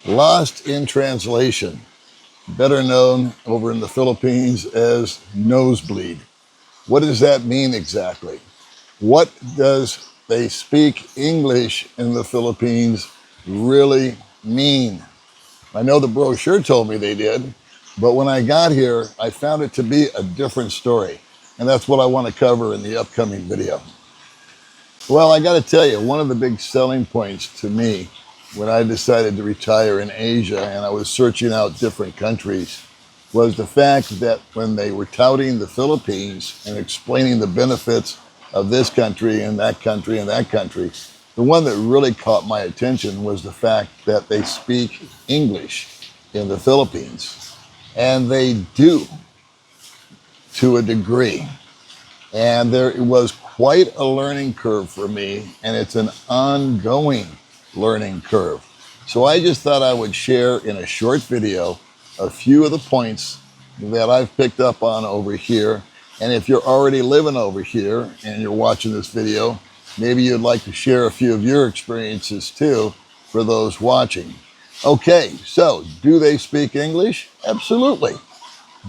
Lost in translation, better known over in the Philippines as nosebleed. What does that mean exactly? What does they speak English in the Philippines really mean? I know the brochure told me they did, but when I got here, I found it to be a different story. And that's what I want to cover in the upcoming video. Well, I got to tell you, one of the big selling points to me when I decided to retire in Asia and I was searching out different countries was the fact that when they were touting the Philippines and explaining the benefits of this country and that country and that country, the one that really caught my attention was the fact that they speak English in the Philippines. And they do, to a degree. And there was quite a learning curve for me, and it's an ongoing learning curve. So I just thought I would share in a short video a few of the points that I've picked up on over here. And if you're already living over here and you're watching this video, maybe you'd like to share a few of your experiences too for those watching. Okay, so do they speak English? Absolutely.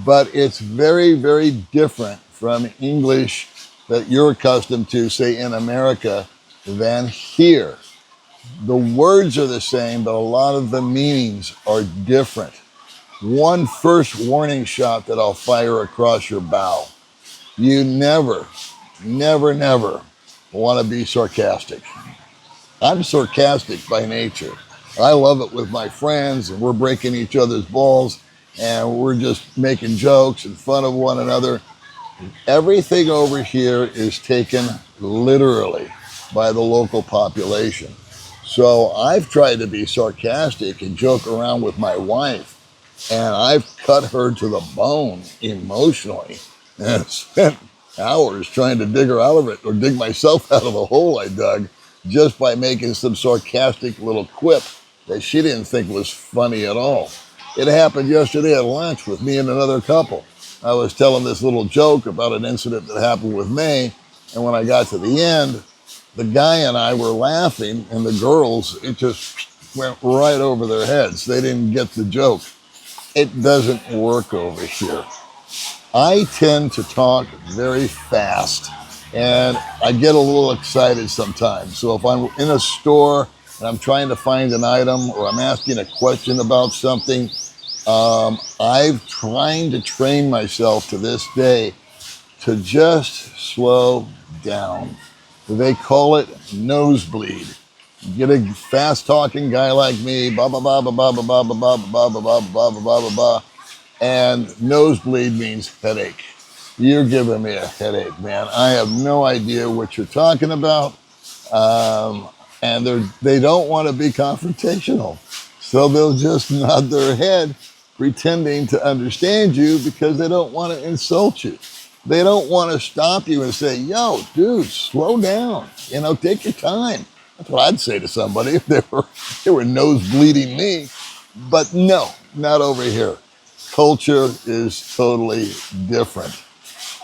But it's very, very different from English that you're accustomed to, say, in America than here. The words are the same, but a lot of the meanings are different. One first warning shot that I'll fire across your bow. You never, never, never want to be sarcastic. I'm sarcastic by nature. I love it with my friends, and we're breaking each other's balls, and we're just making jokes and fun of one another. Everything over here is taken literally by the local population. So I've tried to be sarcastic and joke around with my wife, and I've cut her to the bone emotionally and spent hours trying to dig her out of it, or dig myself out of the hole I dug, just by making some sarcastic little quip that she didn't think was funny at all. It happened yesterday at lunch with me and another couple. I was telling this little joke about an incident that happened with me, and when I got to the end, the guy and I were laughing, and the girls, it just went right over their heads. They didn't get the joke. It doesn't work over here. I tend to talk very fast, and I get a little excited sometimes. So if I'm in a store and I'm trying to find an item, or I'm asking a question about something, I'm trying to train myself to this day to just slow down. They call it nosebleed. You get a fast-talking guy like me, blah blah blah blah blah blah blah blah blah blah blah blah blah blah blah, and nosebleed means headache. You're giving me a headache, man. I have no idea what you're talking about, and they don't want to be confrontational, so they'll just nod their head, pretending to understand you because they don't want to insult you. They don't want to stop you and say, yo, dude, slow down. Take your time. That's what I'd say to somebody if they were nosebleeding me. But no, not over here. Culture is totally different.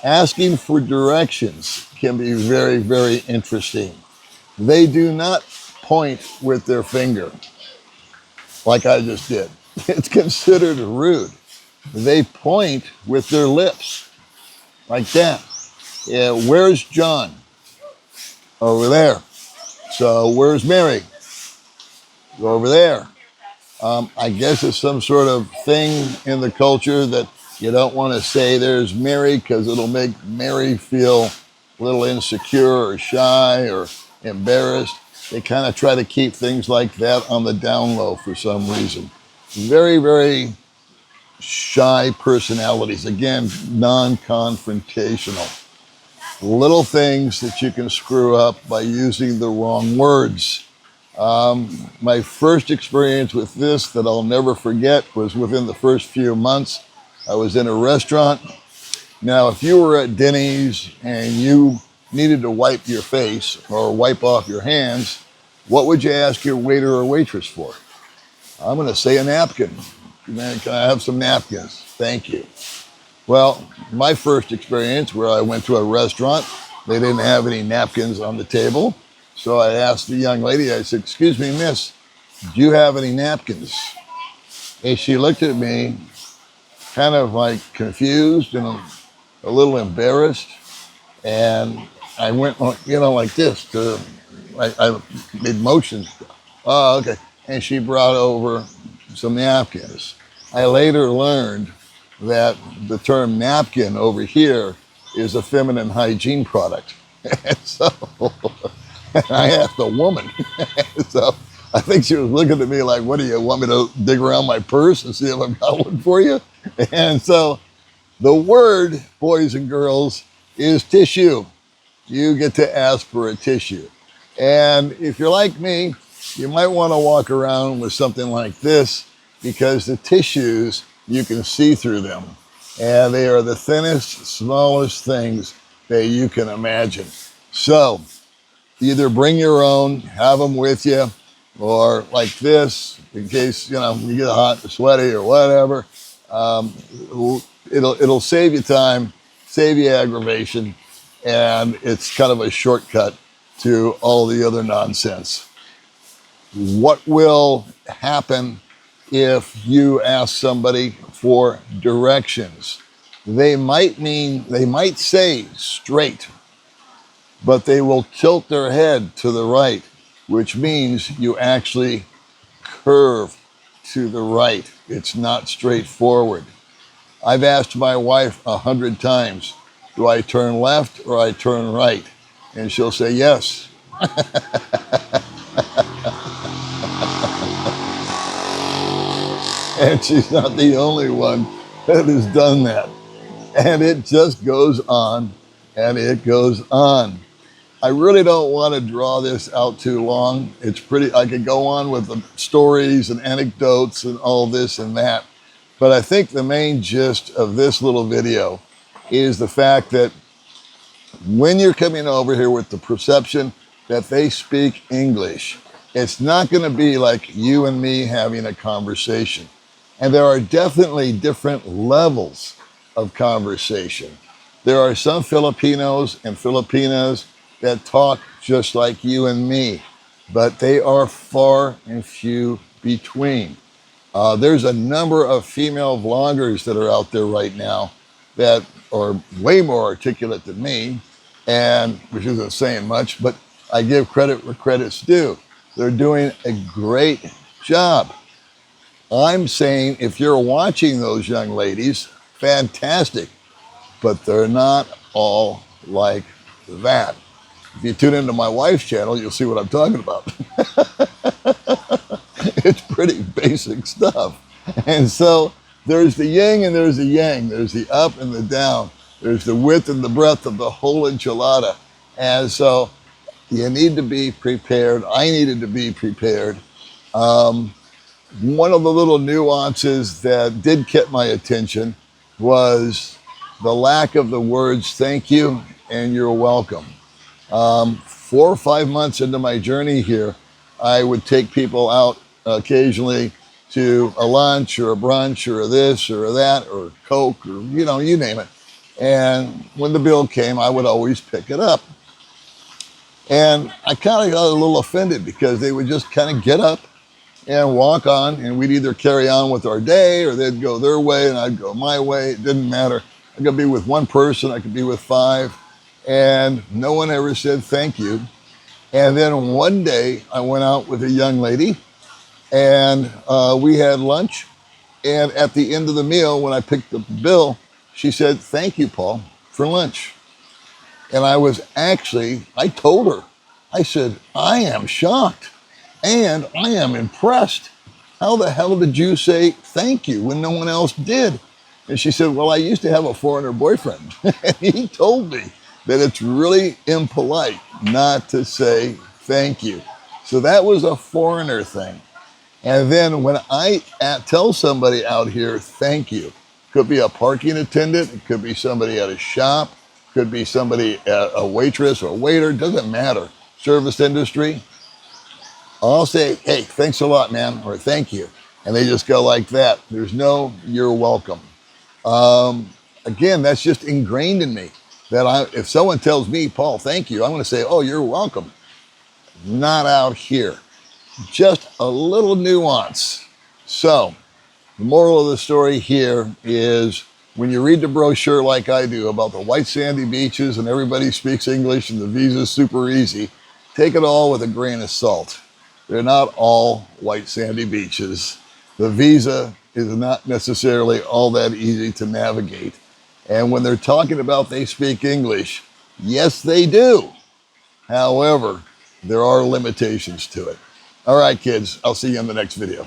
Asking for directions can be very, very interesting. They do not point with their finger like I just did. It's considered rude. They point with their lips like that. Yeah, where's John? Over there. So where's Mary? Over there. I guess it's some sort of thing in the culture that you don't want to say there's Mary because it'll make Mary feel a little insecure or shy or embarrassed. They kind of try to keep things like that on the down low for some reason. Very, very shy personalities. Again, non-confrontational. Little things that you can screw up by using the wrong words. My first experience with this that I'll never forget was within the first few months. I was in a restaurant. Now, if you were at Denny's and you needed to wipe your face or wipe off your hands, what would you ask your waiter or waitress for? I'm going to say a napkin. Man, can I have some napkins? Thank you. Well, my first experience where I went to a restaurant, they didn't have any napkins on the table. So I asked the young lady, I said, excuse me, miss, do you have any napkins? And she looked at me kind of like confused and a little embarrassed. And I went, like this I made motions. Oh, okay. And she brought over some napkins. I later learned that the term napkin over here is a feminine hygiene product. And so I asked the woman. So I think she was looking at me like, what do you want me to dig around my purse and see if I've got one for you? And so the word, boys and girls, is tissue. You get to ask for a tissue. And if you're like me, you might want to walk around with something like this because the tissues, you can see through them. And they are the thinnest, smallest things that you can imagine. So either bring your own, have them with you, or like this, in case, you get hot or sweaty or whatever. Um, it'll save you time, save you aggravation, and it's kind of a shortcut to all the other nonsense. What will happen if you ask somebody for directions? They might say straight, but they will tilt their head to the right, which means you actually curve to the right. It's not straightforward. I've asked my wife 100 times, do I turn left or I turn right? And she'll say yes. And she's not the only one that has done that. And it just goes on and it goes on. I really don't want to draw this out too long. I could go on with the stories and anecdotes and all this and that. But I think the main gist of this little video is the fact that when you're coming over here with the perception that they speak English, it's not going to be like you and me having a conversation. And there are definitely different levels of conversation. There are some Filipinos and Filipinas that talk just like you and me, but they are far and few between. There's a number of female vloggers that are out there right now that are way more articulate than me, and which isn't saying much, but I give credit where credit's due. They're doing a great job. I'm saying if you're watching those young ladies, fantastic, but they're not all like that. If you tune into my wife's channel, you'll see what I'm talking about. It's pretty basic stuff. And so there's the yin and there's the yang. There's the up and the down. There's the width and the breadth of the whole enchilada. And so you need to be prepared. I needed to be prepared. One of the little nuances that did get my attention was the lack of the words thank you and you're welcome. 4 or 5 months into my journey here, I would take people out occasionally to a lunch or a brunch or a this or a that or Coke or, you name it. And when the bill came, I would always pick it up. And I kind of got a little offended because they would just kind of get up and walk on, and we'd either carry on with our day or they'd go their way and I'd go my way. It didn't matter. I could be with one person, I could be with 5, and no one ever said thank you. And then one day I went out with a young lady and we had lunch. And at the end of the meal, when I picked up the bill, she said, thank you, Paul, for lunch. And I told her, I said, I am shocked and I am impressed. How the hell did you say thank you when no one else did? And she said, well, I used to have a foreigner boyfriend. And he told me that it's really impolite not to say thank you. So that was a foreigner thing. And then when I tell somebody out here, thank you, could be a parking attendant, it could be somebody at a shop, could be somebody, a waitress or a waiter, doesn't matter, service industry. I'll say, hey, thanks a lot, man, or thank you. And they just go like that. There's no, you're welcome. Again, that's just ingrained in me that if someone tells me, Paul, thank you, I'm going to say, oh, you're welcome. Not out here. Just a little nuance. So The moral of the story here is when you read the brochure like I do about the white sandy beaches and everybody speaks English and the visa's super easy, take it all with a grain of salt. They're not all white sandy beaches. The visa is not necessarily all that easy to navigate. And when they're talking about they speak English, yes, they do. However, there are limitations to it. All right, kids, I'll see you in the next video.